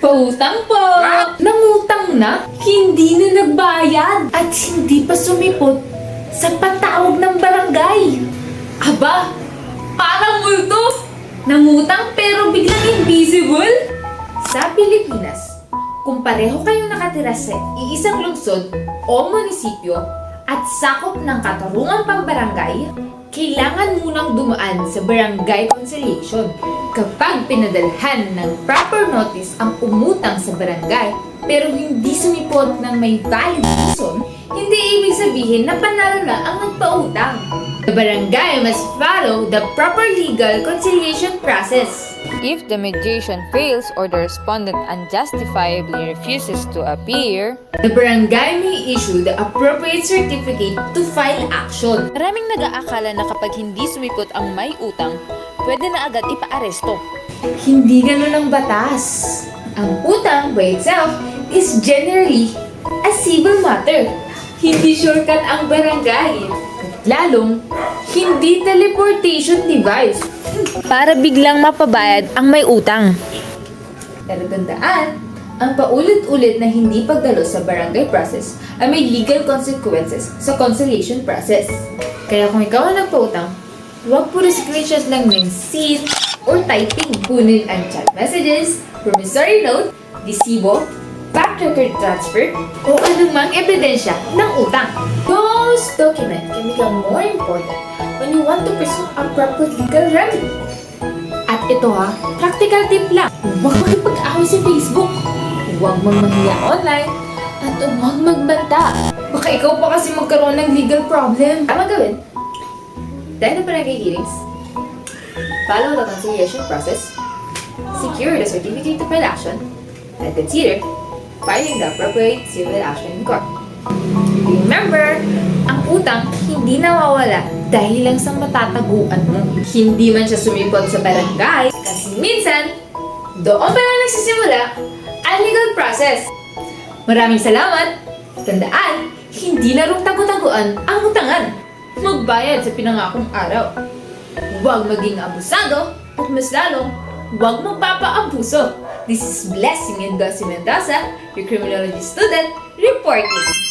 Pautang po! Nangutang na, hindi na nagbayad at hindi pa sumipot sa patawag ng barangay. Aba, parang multo! Nangutang pero biglang invisible? Sa Pilipinas, kung pareho kayong nakatira sa iisang lungsod o munisipyo at sakop ng katarungan pambarangay, kailangan munang dumaan sa barangay conciliation. Kapag pinadalhan ng proper notice ang umutang sa barangay pero hindi sumipot ng may valid reason, hindi ibig sabihin na panalo na ang nagpautang. The barangay must follow the proper legal conciliation process. If the mediation fails or the respondent unjustifiably refuses to appear, The barangay may issue the appropriate certificate to file action. maraming nag-aakala na kapag hindi sumipot ang may utang, pwede na agad ipaaresto. Hindi ganun ang batas. Ang utang by itself is generally a civil matter. Hindi shortcut ang barangay. At lalong, hindi teleportation device. Para biglang mapabayad ang may utang. Pero tandaan, ang paulit-ulit na hindi pagdalo sa barangay process ay may legal consequences sa conciliation process. Kaya kung ikaw ang nagpautang, huwag puro screenshot lang ng scene or typing. Kunin ang chat messages, promissory note, resibo, back record transfer, o anumang ebidensya ng utang. Those documents can become more important when you want to pursue a proper legal remedy. At ito ha, practical tip lang. Huwag makipag-away sa Facebook. Huwag magmahiya online. At huwag magbanta. Baka ikaw pa kasi magkaroon ng legal problem. Tama gawin. Dahil na barangay hearings, follow the conciliation process, secure the certificate to file action, and consider filing the appropriate civil action in court. Remember, ang utang hindi nawawala dahil lang sa matataguan mo. Hindi man siya sumipot sa barangay kasi minsan, doon pa lang nagsisimula ang legal process. Maraming salamat! Tandaan, hindi larong tago-taguan ang utangan. Magbayad sa pinangakong araw. Huwag maging abusado at mas lalong, huwag magpapaabuso. This is Blessing Mendoza, your criminology student, reporting.